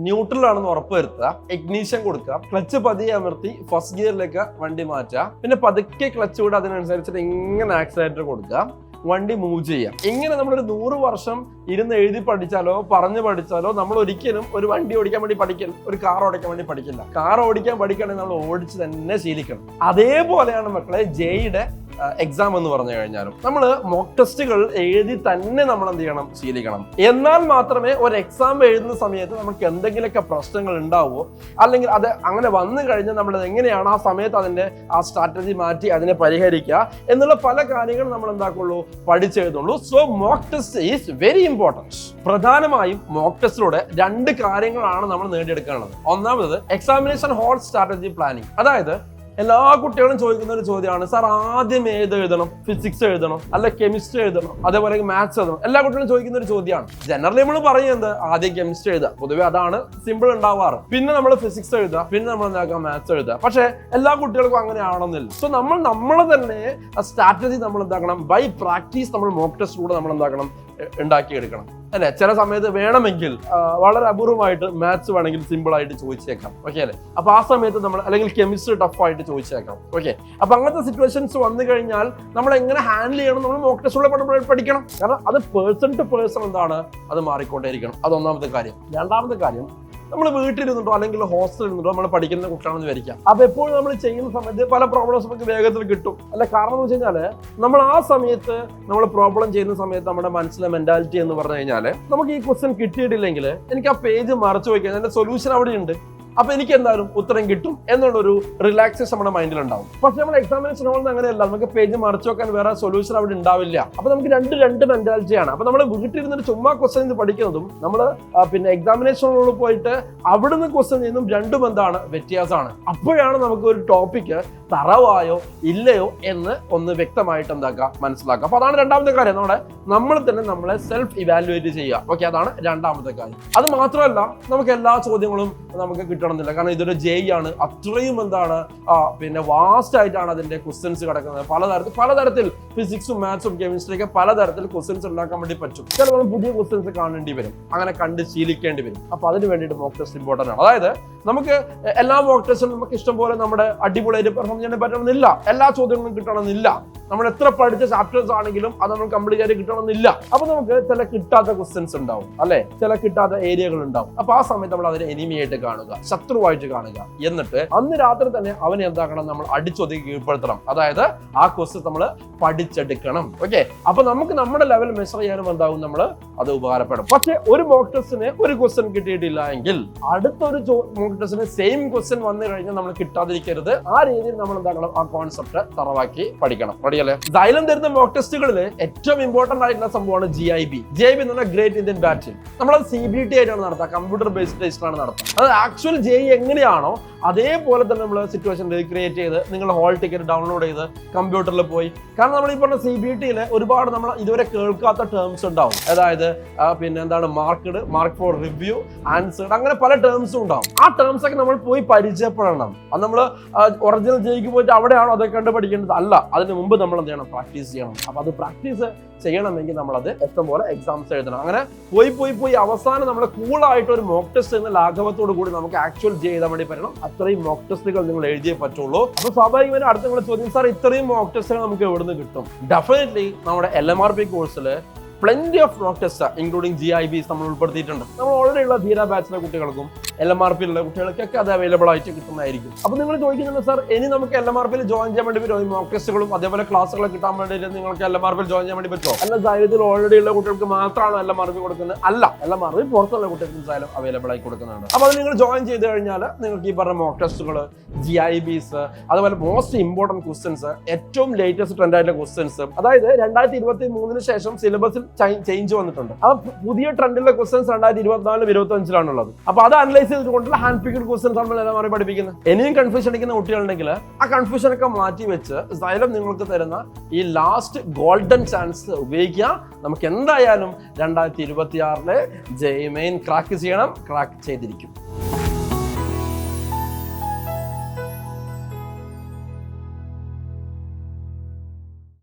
ന്യൂട്രലാണെന്ന് ഉറപ്പ് വരുത്തുക, ഇഗ്നീഷൻ കൊടുക്കുക, ക്ലച്ച് പതിയെ അമർത്തി ഫസ്റ്റ് ഗിയറിലേക്ക് വണ്ടി മാറ്റുക, പിന്നെ പതുക്കെ ക്ലച്ച് വിടുക, അതിനനുസരിച്ചിട്ട് ഇങ്ങനെ ആക്സിലേറ്റർ കൊടുക്കുക, വണ്ടി മൂവ് ചെയ്യാം. ഇങ്ങനെ നമ്മളൊരു 100 വർഷം ഇരുന്ന് എഴുതി പഠിച്ചാലോ പറഞ്ഞു പഠിച്ചാലോ നമ്മൾ ഒരിക്കലും ഒരു വണ്ടി ഓടിക്കാൻ വേണ്ടി പഠിക്കില്ല, ഒരു കാർ ഓടിക്കാൻ വേണ്ടി പഠിക്കില്ല. കാർ ഓടിക്കാൻ പഠിക്കണമെങ്കിൽ നമ്മൾ ഓടിച്ച് തന്നെ ശീലിക്കണം. അതേപോലെയാണ് മക്കളെ ജെയുടെ എക്സാം എന്ന് പറഞ്ഞു കഴിഞ്ഞാലും നമ്മൾ മോക്ക് ടെസ്റ്റുകൾ എഴുതി തന്നെ നമ്മൾ എന്ത് ചെയ്യണം, ശീലിക്കണം. എന്നാൽ മാത്രമേ ഒരു എക്സാം എഴുതുന്ന സമയത്ത് നമുക്ക് എന്തെങ്കിലുമൊക്കെ പ്രശ്നങ്ങൾ ഉണ്ടാവുമോ, അല്ലെങ്കിൽ അത് അങ്ങനെ വന്നു കഴിഞ്ഞാൽ നമ്മൾ എങ്ങനെയാണ് ആ സമയത്ത് അതിന്റെ ആ സ്ട്രാറ്റജി മാറ്റി അതിനെ പരിഹരിക്കുക എന്നുള്ള പല കാര്യങ്ങളും നമ്മൾ എന്താക്കുള്ളൂ, പഠിച്ചെഴുതുള്ളൂ. So mock test is very important. പ്രധാനമായും മോക്ക് ടെസ്റ്റിലൂടെ 2 കാര്യങ്ങളാണ് നമ്മൾ നേടിയെടുക്കേണ്ടത്. ഒന്നാമത് എക്സാമിനേഷൻ ഹോൾ സ്ട്രാറ്റജി പ്ലാനിങ്. അതായത് എല്ലാ കുട്ടികളും ചോദിക്കുന്ന ഒരു ചോദ്യമാണ്, സാർ ആദ്യം ഏത് എഴുതണം, ഫിസിക്സ് എഴുതണം അല്ല കെമിസ്ട്രി എഴുതണം അതേപോലെ മാത്സ് എഴുതണം? എല്ലാ കുട്ടികളും ചോദിക്കുന്ന ഒരു ചോദ്യമാണ്. ജനറലി നമ്മൾ പറയുന്നത് ആദ്യം കെമിസ്ട്രി എഴുതുക, പൊതുവെ അതാണ് സിമ്പിൾ ഉണ്ടാവാറ്. പിന്നെ നമ്മൾ ഫിസിക്സ് എഴുതുക, പിന്നെ നമ്മൾ എന്താക്കാം മാത്സ് എഴുതുക. പക്ഷെ എല്ലാ കുട്ടികൾക്കും അങ്ങനെ ആവണമെന്നില്ല. സോ നമ്മൾ തന്നെ സ്ട്രാറ്റജി നമ്മൾ എന്താക്കണം, ബൈ പ്രാക്ടീസ് നമ്മൾ മോക്ക് ടെസ്റ്റിലൂടെ നമ്മൾ എന്താക്കണം, ഉണ്ടാക്കിയെടുക്കണം അല്ലെ. ചില സമയത്ത് വേണമെങ്കിൽ വളരെ അപൂർവമായിട്ട് മാത്സ് വേണമെങ്കിൽ സിമ്പിൾ ആയിട്ട് ചോദിച്ചേക്കാം, ഓക്കെ അല്ലെ. അപ്പൊ ആ സമയത്ത് നമ്മൾ അല്ലെങ്കിൽ കെമിസ്ട്രി ടഫ് ആയിട്ട് ചോദിച്ചേക്കാം, ഓക്കെ. അപ്പൊ അങ്ങനത്തെ സിറ്റുവേഷൻസ് വന്നു കഴിഞ്ഞാൽ നമ്മൾ എങ്ങനെ ഹാൻഡിൽ ചെയ്യണം, നമ്മൾ മോക്ക് ടെസ്റ്റിലൂടെ പഠിക്കണം. കാരണം അത് പേഴ്സൺ ടു പേഴ്സൺ എന്താണ്, അത് മാറിക്കൊണ്ടേയിരിക്കണം. അത് ഒന്നാമത്തെ കാര്യം. രണ്ടാമത്തെ കാര്യം, നമ്മൾ വീട്ടിലിരുന്നിട്ടോ അല്ലെങ്കിൽ ഹോസ്റ്റലിൽ ഇരുന്നിട്ടോ നമ്മൾ പഠിക്കുന്ന കുട്ടിയാണെന്ന് വിചാരിക്കാം. അപ്പൊ എപ്പോഴും നമ്മൾ ചെയ്യുന്ന സമയത്ത് പല പ്രോബ്ലംസ് നമുക്ക് വേഗത്തിൽ കിട്ടും അല്ല. കാരണം എന്ന് വെച്ച് കഴിഞ്ഞാല് നമ്മൾ ആ സമയത്ത് നമ്മൾ പ്രോബ്ലം ചെയ്യുന്ന സമയത്ത് നമ്മുടെ മനസ്സിലെ മെന്റാലിറ്റി എന്ന് പറഞ്ഞു കഴിഞ്ഞാല് നമുക്ക് ഈ ക്വസ്റ്റ്യൻ കിട്ടിയിട്ടില്ലെങ്കിൽ എനിക്ക് ആ പേജ് മറച്ചു വയ്ക്കാൻ അതിന്റെ സൊല്യൂഷൻ അവിടെ ഉണ്ട്, അപ്പൊ എനിക്ക് എന്തായാലും ഉത്തരം കിട്ടും എന്നുള്ളൊരു റിലാക്സേഷൻ നമ്മുടെ മൈൻഡിൽ ഉണ്ടാവും. പക്ഷെ നമ്മൾ എക്സാമിനേഷൻ ഹോളിൽ അങ്ങനെയല്ല, നമുക്ക് പേജ് മറച്ചു വെക്കാൻ വേറെ സൊല്യൂഷൻ അവിടെ ഉണ്ടാവില്ല. അപ്പൊ നമുക്ക് രണ്ട് മെന്റാലിറ്റിയാണ്. അപ്പൊ നമ്മൾ വീട്ടിലിരുന്നിട്ട് ചുമ്മാ ക്വസ്റ്റ്യൻ പഠിക്കുന്നതും നമ്മൾ പിന്നെ എക്സാമിനേഷൻ ഹോളിൽ പോയിട്ട് അവിടുന്ന് ക്വസ്റ്റ്യൻ ചെയ്യുന്നതും രണ്ടും എന്താണ്, വ്യത്യാസമാണ്. അപ്പോഴാണ് നമുക്ക് ഒരു ടോപ്പിക്ക് തറവായോ ഇല്ലയോ എന്ന് ഒന്ന് വ്യക്തമായിട്ട് എന്താക്കുക, മനസ്സിലാക്കുക. അപ്പൊ അതാണ് രണ്ടാമത്തെ കാര്യം, നമ്മൾ തന്നെ നമ്മളെ സെൽഫ് ഇവാലുവേറ്റ് ചെയ്യുക, ഓക്കെ. അതാണ് രണ്ടാമത്തെ കാര്യം. അത് മാത്രമല്ല നമുക്ക് എല്ലാ ചോദ്യങ്ങളും നമുക്ക് കിട്ടണമെന്നില്ല. കാരണം ഇതൊരു ജെഇ ആണ്, അത്രയും എന്താണ് പിന്നെ വാസ്റ്റ് ആയിട്ടാണ് അതിന്റെ ക്വസ്റ്റ്യൻസ് കിടക്കുന്നത്. പലതരത്തിൽ ഫിസിക്സും മാത്സും കെമിസ്ട്രിയൊക്കെ പലതരത്തിൽ ക്വസ്റ്റ്യൻസ് ഉണ്ടാക്കാൻ വേണ്ടി പറ്റും. ചിലപ്പോൾ പുതിയ ക്വസ്റ്റ്യൻസ് കാണേണ്ടി വരും, അങ്ങനെ കണ്ട് ശീലിക്കേണ്ടി വരും. അപ്പൊ അതിന് വേണ്ടിയിട്ട് മോക്ക് ടെസ്റ്റ് ഇമ്പോർട്ടന്റ് ആണ്. അതായത് നമുക്ക് എല്ലാ മോക്ക് ടെസ്റ്റും നമുക്ക് ഇഷ്ടം പോലെ നമ്മുടെ അടിപൊളിയായിട്ട് പെർഫോം ചെയ്യാൻ പറ്റണമെന്നില്ല, എല്ലാ ചോദ്യങ്ങളും കിട്ടണമെന്നില്ല. നമ്മൾ എത്ര പഠിച്ച ചാപ്റ്റേഴ്സ് ആണെങ്കിലും അത് നമ്മൾ കംപ്ലീറ്റ് ആയിട്ട് കിട്ടണമെന്നില്ല. അപ്പൊ നമുക്ക് ചില കിട്ടാത്ത ക്വസ്റ്റ്യൻസ് ഉണ്ടാവും അല്ലെ, ചില കിട്ടാത്ത ഏരിയകൾ ഉണ്ടാവും. അപ്പൊ ആ സമയത്ത് നമ്മൾ അതിനെ എനിമിയായിട്ട് കാണുക, ശത്രുവായിട്ട് കാണുക. എന്നിട്ട് അന്ന് രാത്രി തന്നെ അവനെ എന്താക്കണം, നമ്മൾ അടിച്ചൊതുക്കി കീഴ്പ്പെടുത്തണം. അതായത് ആ ക്വസ്റ്റ്യൻ നമ്മൾ പഠിച്ചെടുക്കണം, ഓക്കെ. അപ്പൊ നമുക്ക് നമ്മുടെ ലെവൽ മെഷർ ചെയ്യാനും എന്താവും, നമ്മൾ അത് ഉപകാരപ്പെടും. പക്ഷെ ഒരു മോക്ക് ടെസ്റ്റിന് ഒരു ക്വസ്റ്റ്യൻ കിട്ടിയിട്ടില്ല എങ്കിൽ അടുത്തൊരു മോക്ക് ടെസ്റ്റിന് സെയിം ക്വസ്റ്റ്യൻ വന്നു കഴിഞ്ഞാൽ നമ്മൾ കിട്ടാതിരിക്കരുത്. ആ രീതിയിൽ നമ്മൾ എന്താക്കണം, ആ കോൺസെപ്റ്റ് തറവാക്കി പഠിക്കണം. റെഡിയല്ലേ? Xylem തരുന്ന മോക്ക് ടെസ്റ്റുകളിൽ ഏറ്റവും ഇമ്പോർട്ടന്റ് ആയിട്ടുള്ള സംഭവമാണ് GIB എന്ന് പറഞ്ഞാൽ ഗ്രേറ്റ് ഇന്ത്യൻ ബാറ്റിൽ. നമ്മളത് CBT ആയിട്ടാണ് നടത്തുക, കമ്പ്യൂട്ടർ ബേസ്ഡ് ടെസ്റ്റിലാണ് നടത്തുക. അത് ആക്ച്വൽ JEE എങ്ങനെയാണോ അതേപോലെ തന്നെ നമ്മൾ സിറ്റുവേഷൻ ക്രിയേറ്റ് ചെയ്ത് നിങ്ങൾ ഹോൾ ടിക്കറ്റ് ഡൗൺലോഡ് ചെയ്ത് കമ്പ്യൂട്ടറിൽ പോയി. കാരണം നമ്മൾ ഈ പറഞ്ഞ CBTയിൽ ഒരുപാട് നമ്മൾ ഇതുവരെ കേൾക്കാത്ത ടേംസ് ഉണ്ടാവും. അതായത് പിന്നെ എന്താണ് മാർക്ക് ഫോർ റിവ്യൂ, ആൻസേർഡ്, അങ്ങനെ പല ടേംസും ഉണ്ടാവും. ആ ടേംസ് ഒക്കെ നമ്മൾ പോയി പരിചയപ്പെടണം. അത് നമ്മൾ ഒറിജിനൽ JEEക്ക് പോയിട്ട് അവിടെയാണോ അതൊക്കെ കണ്ട് പഠിക്കേണ്ടത് അല്ല. അതിന് മുമ്പ് നമ്മൾ എന്ത് ചെയ്യണം, പ്രാക്ടീസ് ചെയ്യണം. അപ്പൊ അത് പ്രാക്ടീസ് ചെയ്യണമെങ്കിൽ നമ്മളത് ഇഷ്ടംപോലെ എക്സാംസ് എഴുതണം. അങ്ങനെ പോയി അവസാനം നമ്മൾ കൂളായിട്ട് ഒരു മോക്ക് ടെസ്റ്റ് എന്ന ലാഘവത്തോടു കൂടി നമുക്ക് ആക്ച്വൽ ചെയ്താൽ വേണ്ടി പറ്റണം. അത്രയും മോക്ക് ടെസ്റ്റുകൾ നിങ്ങൾ എഴുതിയേ പറ്റുള്ളൂ. അപ്പൊ സ്വാഭാവികമായും അടുത്ത നിങ്ങൾ ചോദ്യം, സാർ ഇത്രയും മോക്ക് ടെസ്റ്റുകൾ നമുക്ക് എവിടുന്ന് കിട്ടും? ഡെഫിനറ്റ്ലി നമ്മുടെ LMRP കോഴ്സിൽ plenty of mock tests including GIBs നമ്മൾ ഉൾപ്പെടുത്തിയിട്ടുണ്ട്. നമ്മൾ ഓൾറെഡി ഉള്ള ധീര ബാച്ചിലെ കുട്ടികൾക്കും LMRP ഉള്ള കുട്ടികൾക്കൊക്കെ അത് അവൈലബിൾ ആയിട്ട് കിട്ടുന്നതായിരിക്കും. അപ്പൊ നിങ്ങൾ ചോദിക്കുന്നുണ്ട്, സാർ ഇനി നമുക്ക് LMRPയിൽ ജോയിൻ ചെയ്യാൻ വേണ്ടി പറ്റുമോ? മോക്ക് ടെസ്റ്റുകളും അതേപോലെ ക്ലാസ്സുകളൊക്കെ കിട്ടാൻ വേണ്ടിയിട്ട് നിങ്ങൾക്ക് LMRPയിൽ ജോയിൻ ചെയ്യാൻ വേണ്ടി പറ്റുമോ? അല്ല, Xylem ഓൾറെഡി ഉള്ള കുട്ടികൾക്ക് മാത്രമാണ് LMRP കൊടുക്കുന്നത്? അല്ല, LMRP പുറത്തുള്ള കുട്ടികൾക്ക് Xylem അവൈലബിൾ ആയി കൊടുക്കുന്നതാണ്. അപ്പൊ അത് നിങ്ങൾ ജോയിൻ ചെയ്ത് കഴിഞ്ഞാൽ നിങ്ങൾക്ക് ഈ പറഞ്ഞ മോക്ക് ടെസ്റ്റുകൾ, GIBs, അതുപോലെ മോസ്റ്റ് ഇമ്പോർട്ടന്റ് ക്വസ്റ്റ്യൻസ്, ഏറ്റവും ലേറ്റസ്റ്റ് ട്രെൻഡ് ആയിട്ടുള്ള ക്വസ്റ്റ്യൻസ്, അതായത് 2023 ശേഷം സിലബസിൽ ചേഞ്ച് വന്നിട്ടുണ്ട്. ആ പുതിയ ട്രെൻഡിലെ ക്വസ്റ്റ്യൻസ് 2024-25 അപ്പൊ അത് അനലൈസ് ചെയ്തുകൊണ്ടുള്ള ഹാൻഡ് പിക്ഡ് ക്വസ്റ്റ്യൻസ് ആണ് എല്ലാവരും പഠിപ്പിക്കുന്നത്. ഇനിയും കൺഫ്യൂഷൻ അടിക്കുന്ന കുട്ടികളുണ്ടെങ്കിൽ ആ കൺഫ്യൂഷൻ ഒക്കെ മാറ്റി വെച്ച് Xylem നിങ്ങൾക്ക് തരുന്ന ഈ ലാസ്റ്റ് ഗോൾഡൻ ചാൻസ് ഉപയോഗിക്കുക. നമുക്ക് എന്തായാലും 2026 JEE മെയിൻ ക്രാക്ക് ചെയ്യണം, ക്രാക്ക് ചെയ്തിരിക്കും.